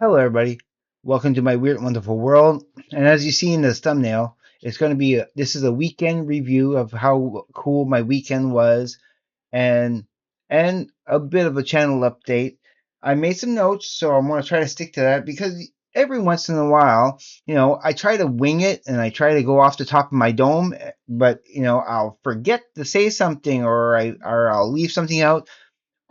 Hello, everybody. Welcome to my weird, wonderful world. And as you see in this thumbnail, it's going to be this is a weekend review of how cool my weekend was, and a bit of a channel update. I made some notes, so I'm going to try to stick to that because every once in a while, I try to wing it and I try to go off the top of my dome, but I'll forget to say something or I'll leave something out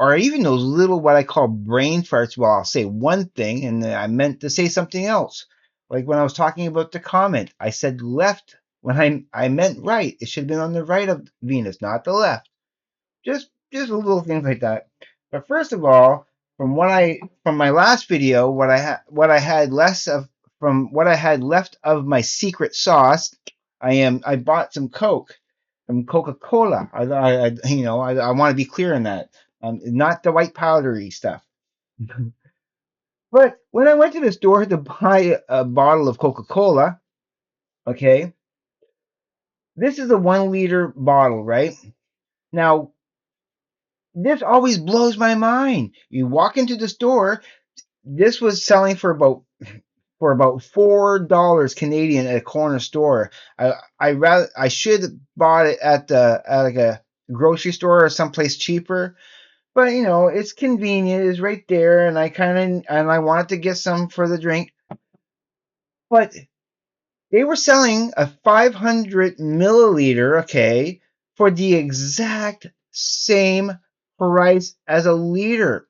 or even those little what I call brain farts where I'll say one thing and then I meant to say something else. Like when I was talking about the comet, I said left when I meant right. It should have been on the right of Venus, not the left. Just little things like that. But first of all, from my last video, what I had less of from what I had left of my secret sauce, I bought some Coke, some Coca-Cola. I want to be clear on that. Not the white powdery stuff. But when I went to the store to buy a bottle of Coca-Cola, okay, this is a 1 liter bottle, right? Now, this always blows my mind. You walk into the store, this was selling for about $4 Canadian at a corner store. I should have bought it at like a grocery store or someplace cheaper. But it's convenient. It's right there, and I wanted to get some for the drink. But they were selling a 500 milliliter, okay, for the exact same price as a liter.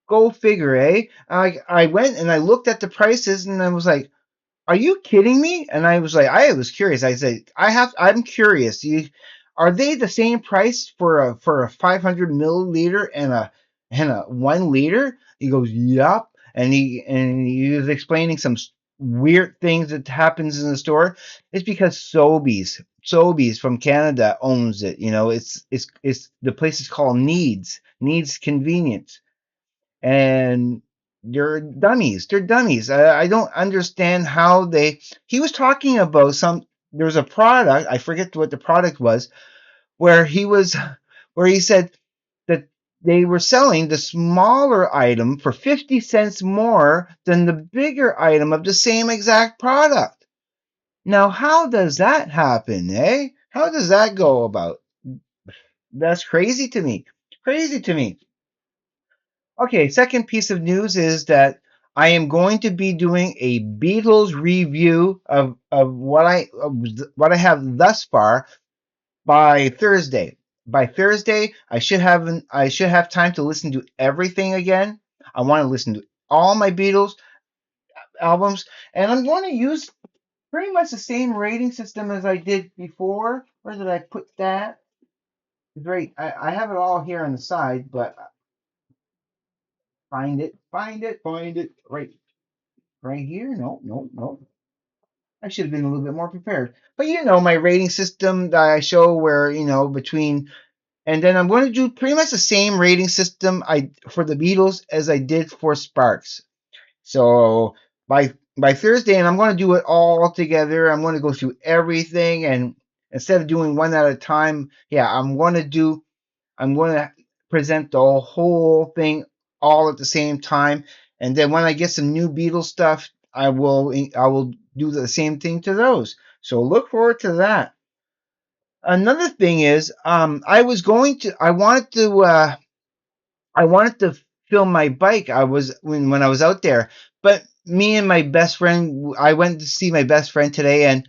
Go figure, eh? I went and I looked at the prices, and I was like, "Are you kidding me?" And I was curious. I said, I'm curious. Are they the same price for a 500 milliliter and a 1 liter? He goes, "Yup." And he was explaining some weird things that happens in the store. It's because Sobeys from Canada owns it. It's the place is called Needs Convenience, and they're dummies. They're dummies. I don't understand how they. He was talking about some. There was a product. I forget what the product was, where where he said that they were selling the smaller item for 50 cents more than the bigger item of the same exact product. Now, how does that happen, eh? How does that go about? That's crazy to me. Crazy to me. Okay, second piece of news is that I am going to be doing a Beatles review of what I have thus far by Thursday. By Thursday, I should have time to listen to everything again. I want to listen to all my Beatles albums, and I'm going to use pretty much the same rating system as I did before. Where did I put that? It's right. I have it all here on the side, but find it. Right here? No, no, no. I should have been a little bit more prepared. But my rating system that I show where, between and then I'm going to do pretty much the same rating system I for the Beatles as I did for Sparks. So by Thursday, and I'm going to do it all together. I'm going to go through everything, and instead of doing one at a time, yeah, I'm going to present the whole thing all at the same time, and then when I get some new Beatles stuff, I will do the same thing to those. So look forward to that. Another thing is, I wanted to film my bike. When I was out there, but me and my best friend, I went to see my best friend today, and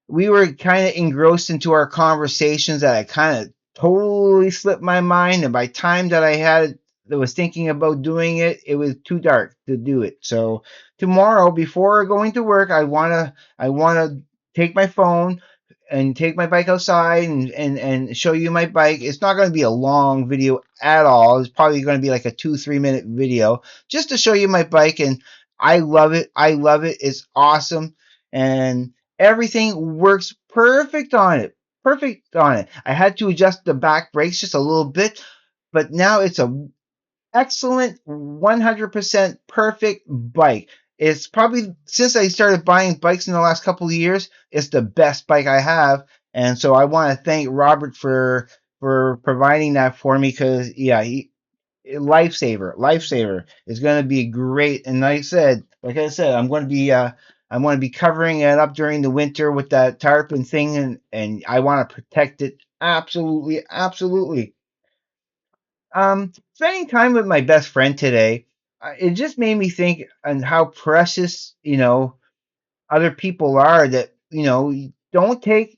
we were kind of engrossed into our conversations that I kind of totally slipped my mind. And by the time that was thinking about doing it, it was too dark to do it. So tomorrow, before going to work, I wanna take my phone and take my bike outside and show you my bike. It's not going to be a long video at all. It's probably going to be like a 2-3 minute video just to show you my bike. And I love it. I love it. It's awesome. And everything works perfect on it. Perfect on it. I had to adjust the back brakes just a little bit, but now it's a excellent 100% perfect bike. It's probably since I started buying bikes in the last couple of years, it's the best bike I have, and so I want to thank Robert for providing that for me because yeah, Lifesaver is going to be great. And like I said, I'm going to be covering it up during the winter with that tarpon thing, and I want to protect it absolutely, absolutely. Spending time with my best friend today, it just made me think on how precious, other people are, that don't take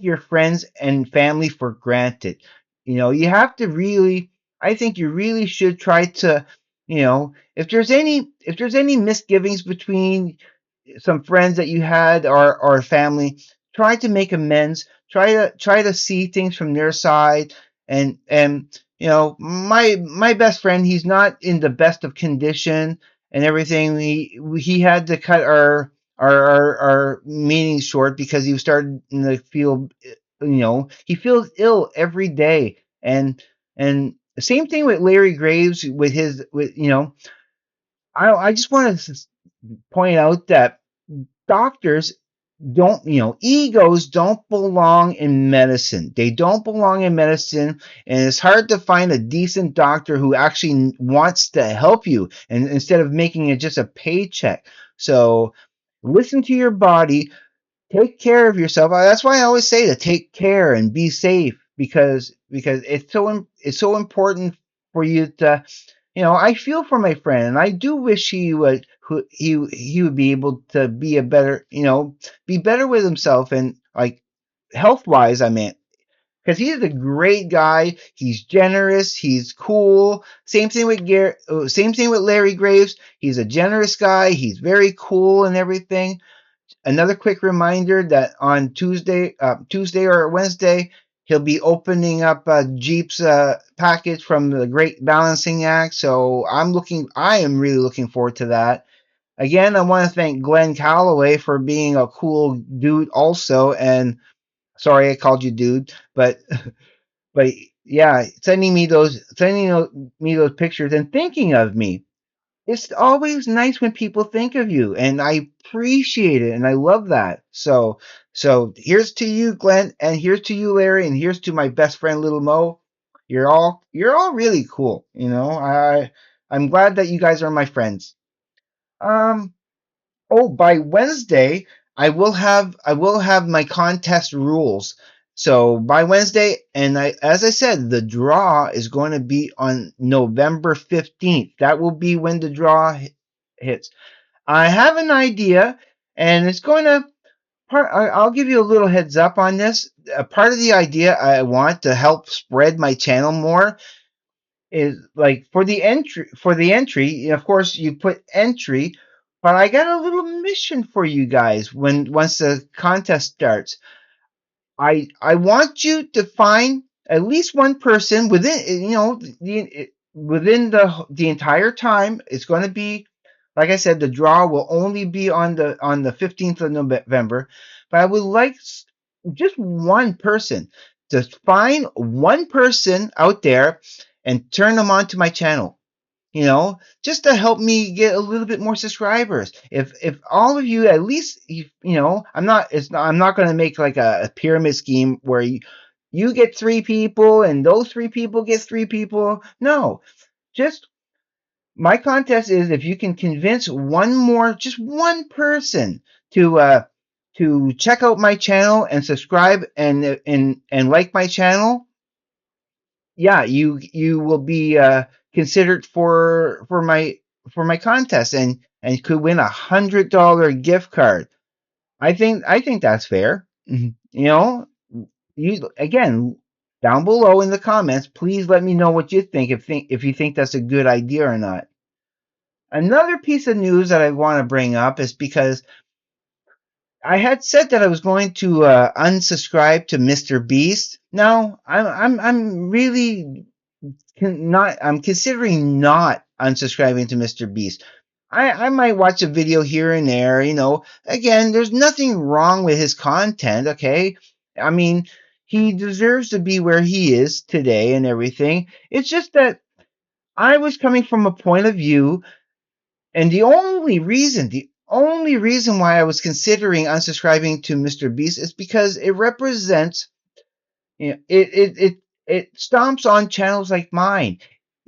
your friends and family for granted. You have to really, I think you really should try to, if there's any misgivings between some friends that you had, or family, try to make amends, try to see things from their side. And my best friend, he's not in the best of condition and everything. He had to cut our meetings short because he was starting to feel, he feels ill every day. And the same thing with Larry Graves, with I just want to point out that doctors don't, egos don't belong in medicine. They don't belong in medicine, and it's hard to find a decent doctor who actually wants to help you, and instead of making it just a paycheck. So listen to your body, take care of yourself. That's why I always say to take care and be safe, because it's so important for you to, I feel for my friend, and I do wish he would be able to be a better, be better with himself, and like health wise, I mean, because he's a great guy. He's generous. He's cool. Same thing with Larry Graves. He's a generous guy. He's very cool and everything. Another quick reminder that on Tuesday or Wednesday, he'll be opening up Jeep's package from the Great Balancing Act. So I am really looking forward to that. Again, I want to thank Glenn Calloway for being a cool dude also. And sorry I called you dude, but yeah, sending me those pictures and thinking of me. It's always nice when people think of you, and I appreciate it, and I love that. So here's to you, Glenn, and here's to you, Larry, and here's to my best friend, Little Mo. You're all really cool. I'm glad that you guys are my friends. Um, Oh, by Wednesday, I will have my contest rules. So by Wednesday, and as I said, the draw is going to be on November 15th. That will be when the draw hits. I have an idea, and it's going to I'll give you a little heads up on this. A part of the idea I want to help spread my channel more is like for the entry, of course you put entry, but I got a little mission for you guys once the contest starts. I want you to find at least one person within, within the entire time. It's going to be, like I said, the draw will only be on the 15th of November, but I would like just one person, to find one person out there and turn them on to my channel, just to help me get a little bit more subscribers. If all of you, at least, I'm not going to make like a pyramid scheme where you get three people and those three people get three people. No, just my contest is if you can convince just one person to check out my channel and subscribe and like my channel. Yeah, you will be considered for my contest, and could win $100 gift card. I think that's fair. You know, you again, down below in the comments, please let me know what you think, if you think that's a good idea or not. Another piece of news that I want to bring up is because I had said that I was going to unsubscribe to Mr. Beast. Now I'm really not. I'm considering not unsubscribing to Mr. Beast. I might watch a video here and there. Again, there's nothing wrong with his content. Okay, I mean, he deserves to be where he is today and everything. It's just that I was coming from a point of view, and the only reason why I was considering unsubscribing to Mr. Beast is because it represents, it stomps on channels like mine.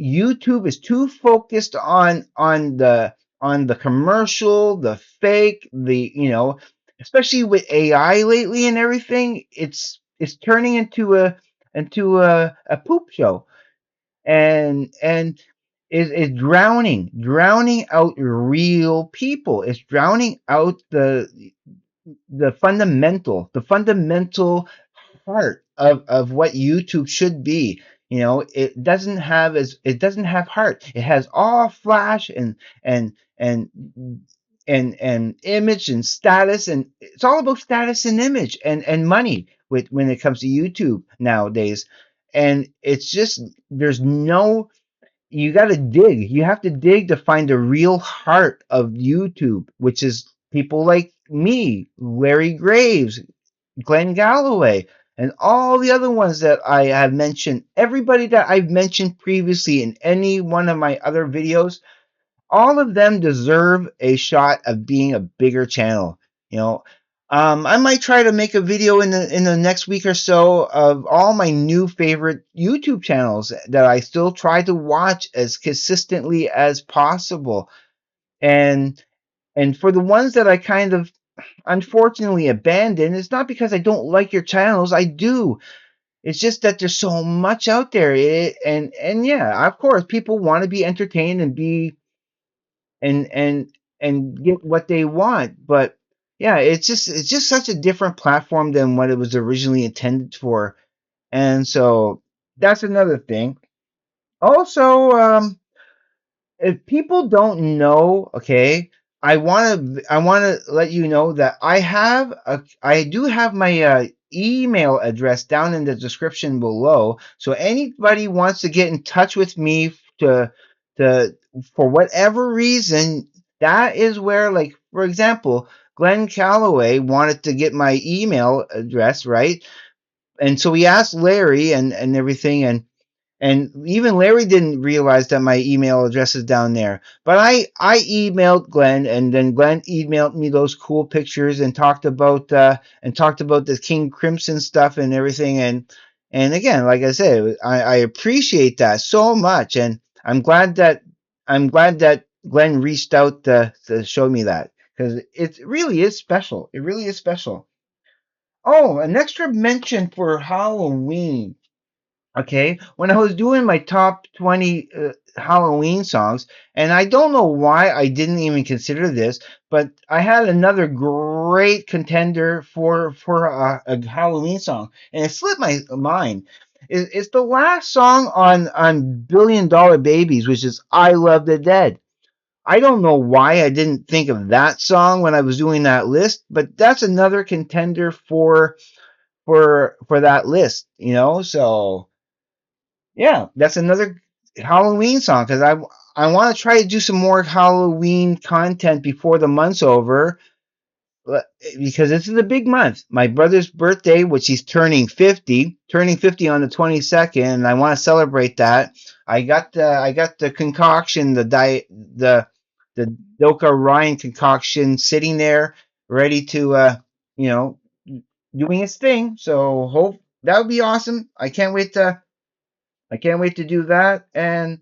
YouTube is too focused on the commercial, the fake, especially with AI lately and everything. It's turning into a poop show, and is drowning out real people. It's drowning out the fundamental heart of what YouTube should be. It doesn't have heart. It has all flash and and and image and status, and it's all about status and image and money with when it comes to YouTube nowadays. And it's just there's no you got to dig. You have to dig to find the real heart of YouTube, which is people like me, Larry Graves, Glenn Galloway, and all the other ones that I have mentioned. Everybody that I've mentioned previously in any one of my other videos, all of them deserve a shot of being a bigger channel. You know, I might try to make a video in the next week or so of all my new favorite YouTube channels that I still try to watch as consistently as possible. And and for the ones that I kind of unfortunately abandoned, it's not because I don't like your channels. I do. It's just that there's so much out there. And yeah, of course, people want to be entertained and be and get what they want. But yeah, it's just such a different platform than what it was originally intended for. And so that's another thing. Also, if people don't know, okay, I want to let you know that I do have my email address down in the description below. So anybody wants to get in touch with me to for whatever reason, that is where, like, for example, Glenn Calloway wanted to get my email address, right? And so he asked Larry and everything, and even Larry didn't realize that my email address is down there. But I emailed Glenn, and then Glenn emailed me those cool pictures and talked about the King Crimson stuff and everything. And again, like I said, I appreciate that so much, and I'm glad that Glenn reached out to show me that, because it really is special. It really is special. Oh, an extra mention for Halloween. Okay, when I was doing my top 20 Halloween songs, and I don't know why I didn't even consider this, but I had another great contender for a Halloween song, and it slipped my mind. It's the last song on Billion Dollar Babies, which is "I Love the Dead." I don't know why I didn't think of that song when I was doing that list, but that's another contender for that list. So yeah, that's another Halloween song, because I want to try to do some more Halloween content before the month's over, because this is a big month. My brother's birthday, which he's turning 50 on the 22nd, and I want to celebrate that. I got the concoction, the Doka Ryan concoction sitting there, ready to you know doing its thing. So hope that would be awesome. I can't wait to do that. And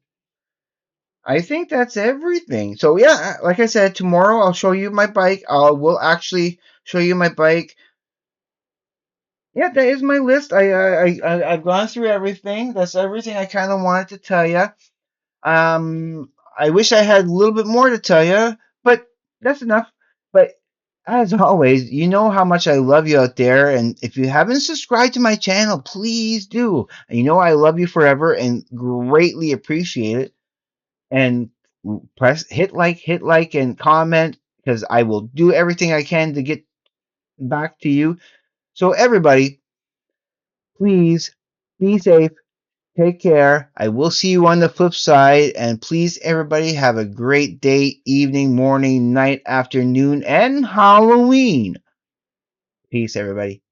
I think that's everything. So yeah, like I said, tomorrow I'll show you my bike. Will actually show you my bike. Yeah, that is my list. I've gone through everything. That's everything I kind of wanted to tell you. I wish I had a little bit more to tell you, but that's enough. But as always, you know how much I love you out there, and if you haven't subscribed to my channel, please do. You know I love you forever and greatly appreciate it. And hit like, and comment, because I will do everything I can to get back to you. So everybody, please be safe. Take care. I will see you on the flip side. And please, everybody, have a great day, evening, morning, night, afternoon, and Halloween. Peace, everybody.